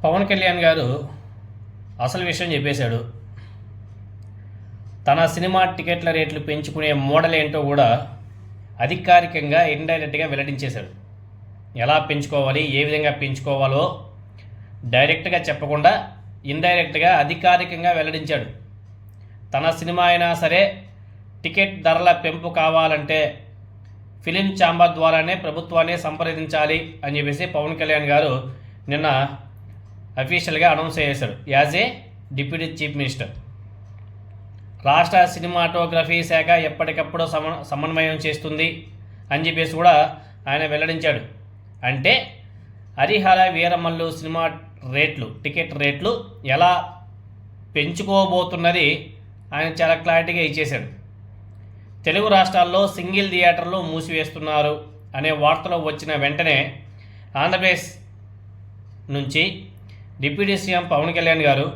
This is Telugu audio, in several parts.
పవన్ కళ్యాణ్ గారు అసలు విషయం చెప్పేశాడు. తన సినిమా టికెట్ల రేట్లు పెంచుకునే మోడల్ ఏంటో కూడా అధికారికంగా ఇండైరెక్ట్గా వెల్లడించేశాడు. ఎలా పెంచుకోవాలి, ఏ విధంగా పెంచుకోవాలో డైరెక్ట్గా చెప్పకుండా ఇండైరెక్ట్గా అధికారికంగా వెల్లడించాడు. తన సినిమా అయినా సరే టికెట్ ధరల పెంపు కావాలంటే ఫిలిం ఛాంబర్ ద్వారానే ప్రభుత్వాన్ని సంప్రదించాలి అని చెప్పేసి పవన్ కళ్యాణ్ గారు నిన్న అఫీషియల్గా అనౌన్స్ చేశాడు as a deputy chief minister. రాష్ట్ర సినిమాటోగ్రఫీ శాఖ ఎప్పటికప్పుడు సమన్వయం చేస్తుంది అని చెప్పేసి కూడా ఆయన వెల్లడించాడు. అంటే హరిహర వీరమల్లు సినిమా రేట్లు, టికెట్ రేట్లు ఎలా పెంచుకోబోతున్నది ఆయన చాలా క్లారిటీగా ఇచ్చేశాడు. తెలుగు రాష్ట్రాల్లో సింగిల్ థియేటర్లు మూసివేస్తున్నారు అనే వార్తలు వచ్చిన వెంటనే ఆంధ్రప్రదేశ్ నుంచి డిప్యూటీ సీఎం పవన్ కళ్యాణ్ గారు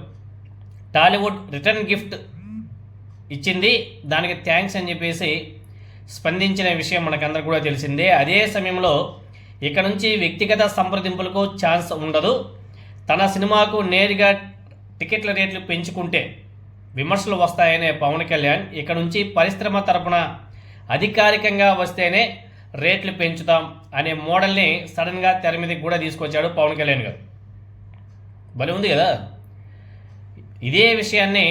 టాలీవుడ్ రిటర్న్ గిఫ్ట్ ఇచ్చింది, దానికి థ్యాంక్స్ అని చెప్పేసి స్పందించిన విషయం మనకందరూ కూడా తెలిసిందే. అదే సమయంలో ఇక నుంచి వ్యక్తిగత సంప్రదింపులకు ఛాన్స్ ఉండదు, తన సినిమాకు నేరుగా టికెట్ల రేట్లు పెంచుకుంటే విమర్శలు వస్తాయనే పవన్ కళ్యాణ్ ఇక నుంచి పరిశ్రమ తరపున అధికారికంగా వస్తేనే రేట్లు పెంచుతాం అనే మోడల్ని సడన్గా తెర మీదకి కూడా తీసుకొచ్చాడు పవన్ కళ్యాణ్ గారు. భలే ఉంది కదా. ఇదే విషయాన్ని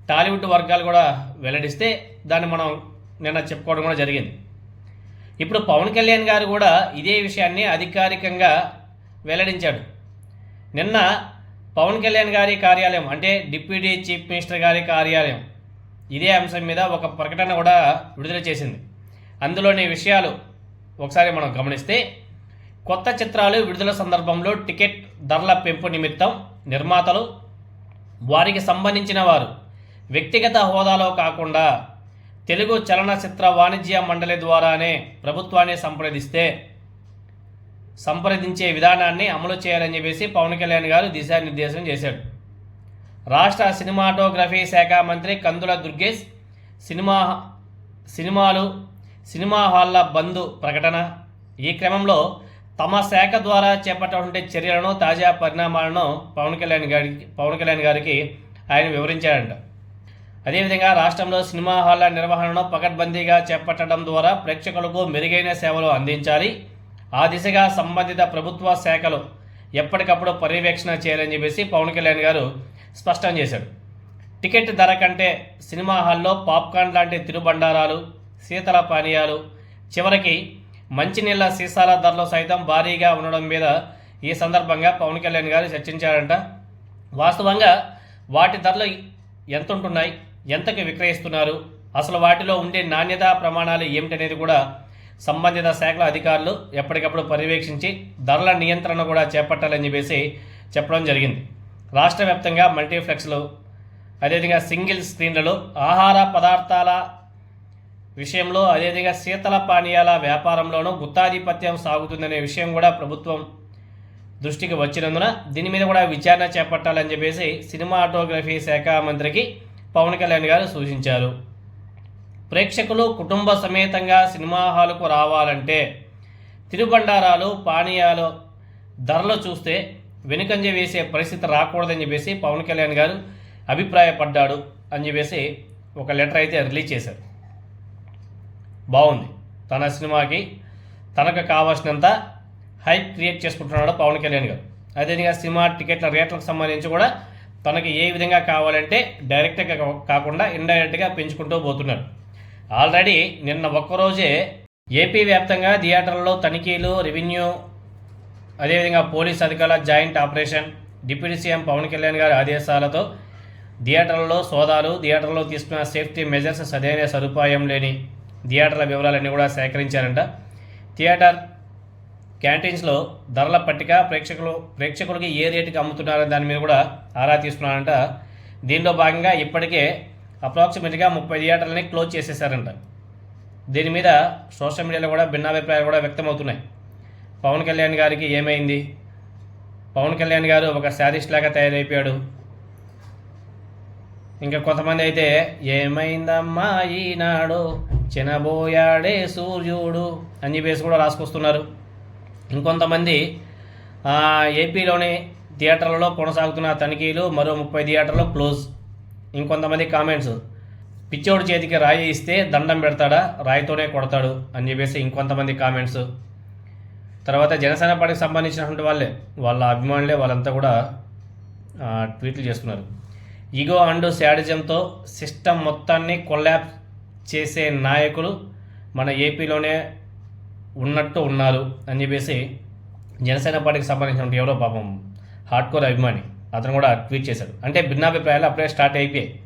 టాలీవుడ్ వర్గాలు కూడా వెల్లడిస్తే దాన్ని మనం నిన్న చెప్పుకోవడం కూడా జరిగింది. ఇప్పుడు పవన్ కళ్యాణ్ గారు కూడా ఇదే విషయాన్ని అధికారికంగా వెల్లడించాడు. నిన్న పవన్ కళ్యాణ్ గారి కార్యాలయం అంటే డిప్యూటీ చీఫ్ మినిస్టర్ గారి కార్యాలయం ఇదే అంశం మీద ఒక ప్రకటన కూడా విడుదల చేసింది. అందులోని విషయాలు ఒకసారి మనం గమనిస్తే, కొత్త చిత్రాలు విడుదల సందర్భంలో టికెట్ ధరల పెంపు నిమిత్తం నిర్మాతలు, వారికి సంబంధించిన వారు వ్యక్తిగత హోదాలో కాకుండా తెలుగు చలనచిత్ర వాణిజ్య మండలి ద్వారానే ప్రభుత్వాన్ని సంప్రదించే విధానాన్ని అమలు చేయాలని చెప్పేసి పవన్ కళ్యాణ్ గారు దిశానిర్దేశం చేశాడు. రాష్ట్ర సినిమాటోగ్రఫీ శాఖ మంత్రి కందుల దుర్గేష్ సినిమా హాళ్ల బంద్ ప్రకటన, ఈ క్రమంలో తమ శాఖ ద్వారా చేపట్టినటువంటి చర్యలను, తాజా పరిణామాలను పవన్ కళ్యాణ్ గారికి ఆయన వివరించారంట. అదేవిధంగా రాష్ట్రంలో సినిమా హాళ్ల నిర్వహణను పకడ్బందీగా చేపట్టడం ద్వారా ప్రేక్షకులకు మెరుగైన సేవలు అందించాలి, ఆ దిశగా సంబంధిత ప్రభుత్వ శాఖలు ఎప్పటికప్పుడు పర్యవేక్షణ చేయాలని చెప్పేసి పవన్ కళ్యాణ్ గారు స్పష్టం చేశాడు. టికెట్ ధర కంటే సినిమా హాల్లో పాప్కార్న్ లాంటి తినుబండారాలు, శీతల పానీయాలు, చివరికి మంచినీళ్ళ సీసాల ధరలు సైతం భారీగా ఉండడం మీద ఈ సందర్భంగా పవన్ కళ్యాణ్ గారు చర్చించారంట. వాస్తవంగా వాటి ధరలు ఎంత ఉంటున్నాయి, ఎంతకు విక్రయిస్తున్నారు, అసలు వాటిలో ఉండే నాణ్యతా ప్రమాణాలు ఏమిటనేది కూడా సంబంధిత శాఖల అధికారులు ఎప్పటికప్పుడు పర్యవేక్షించి ధరల నియంత్రణ కూడా చేపట్టాలని చెప్పేసి చెప్పడం జరిగింది. రాష్ట్ర వ్యాప్తంగా మల్టీప్లెక్స్లు, అదేవిధంగా సింగిల్ స్క్రీన్లలో ఆహార పదార్థాల విషయంలో, అదేవిధంగా శీతల పానీయాల వ్యాపారంలోనూ గుత్తాధిపత్యం సాగుతుందనే విషయం కూడా ప్రభుత్వం దృష్టికి వచ్చినందున దీని మీద కూడా విచారణ చేపట్టాలని చెప్పేసి సినిమాటోగ్రఫీ శాఖ మంత్రికి పవన్ కళ్యాణ్ గారు సూచించారు. ప్రేక్షకులు కుటుంబ సమేతంగా సినిమా హాలుకు రావాలంటే తినుబండారాలు, పానీయాలు ధరలు చూస్తే వెనుకంజ వేసే పరిస్థితి రాకూడదని చెప్పేసి పవన్ కళ్యాణ్ గారు అభిప్రాయపడ్డాడు అని చెప్పేసి ఒక లెటర్ అయితే రిలీజ్ చేశారు. బాగుంది. తన సినిమాకి తనకు కావాల్సినంత హైప్ క్రియేట్ చేసుకుంటున్నాడు పవన్ కళ్యాణ్ గారు. అదేవిధంగా సినిమా టికెట్ల రేట్లకు సంబంధించి కూడా తనకి ఏ విధంగా కావాలంటే డైరెక్ట్గా కాకుండా ఇండైరెక్ట్గా పెంచుకుంటూ పోతున్నాడు. ఆల్రెడీ నిన్న ఒక్కరోజే ఏపీ వ్యాప్తంగా థియేటర్లలో తనిఖీలు, రెవెన్యూ, అదేవిధంగా పోలీస్ అధికారుల joint operation, deputy CM Pawan Kalyan గారి ఆదేశాలతో థియేటర్లలో సోదాలు, థియేటర్లో తీసుకున్న సేఫ్టీ మెజర్స్, సరైన సదుపాయం లేని థియేటర్ల వివరాలన్నీ కూడా సేకరించారంట. థియేటర్ క్యాంటీన్స్లో ధరల పట్టిక, ప్రేక్షకులకి ఏ రేటుకి అమ్ముతున్నారని దాని మీద కూడా ఆరా తీస్తున్నారంట. దీనిలో భాగంగా ఇప్పటికే అప్రాక్సిమేట్గా 30 థియేటర్లని క్లోజ్ చేసేసారంట. దీని మీద సోషల్ మీడియాలో కూడా భిన్నాభిప్రాయాలు కూడా వ్యక్తమవుతున్నాయి. పవన్ కళ్యాణ్ గారికి ఏమైంది, పవన్ కళ్యాణ్ గారు ఒక శాడిస్ట్ లాగా తయారైపోయాడు, ఇంకా కొంతమంది అయితే ఏమైందమ్మా ఈనాడు చినబోయాడే సూర్యుడు అని చెప్పేసి కూడా రాసుకొస్తున్నారు. ఇంకొంతమంది ఏపీలోని థియేటర్లలో కొనసాగుతున్న తనిఖీలు, మరో 30 థియేటర్లు క్లోజ్. ఇంకొంతమంది కామెంట్స్, పిచ్చోడి చేతికి రాయి ఇస్తే దండం పెడతాడా, రాయితోనే కొడతాడు అని చెప్పేసి ఇంకొంతమంది కామెంట్స్. తర్వాత జనసేన పార్టీకి సంబంధించినటువంటి వాళ్ళ అభిమానులే వాళ్ళంతా కూడా ట్వీట్లు చేస్తున్నారు. ఈగో అండ్ శాడిజంతో సిస్టమ్ మొత్తాన్ని కొల్లాప్స్ చేసే నాయకులు మన ఏపీలోనే ఉన్నట్టు ఉన్నారు అని చెప్పేసి జనసేన పార్టీకి సంబంధించిన ఎవరో పాపం హార్డ్ కోర్ అభిమాని అతను కూడా ట్వీట్ చేశాడు. అంటే భిన్నాభిప్రాయాలు అప్పుడే స్టార్ట్ అయిపోయాయి.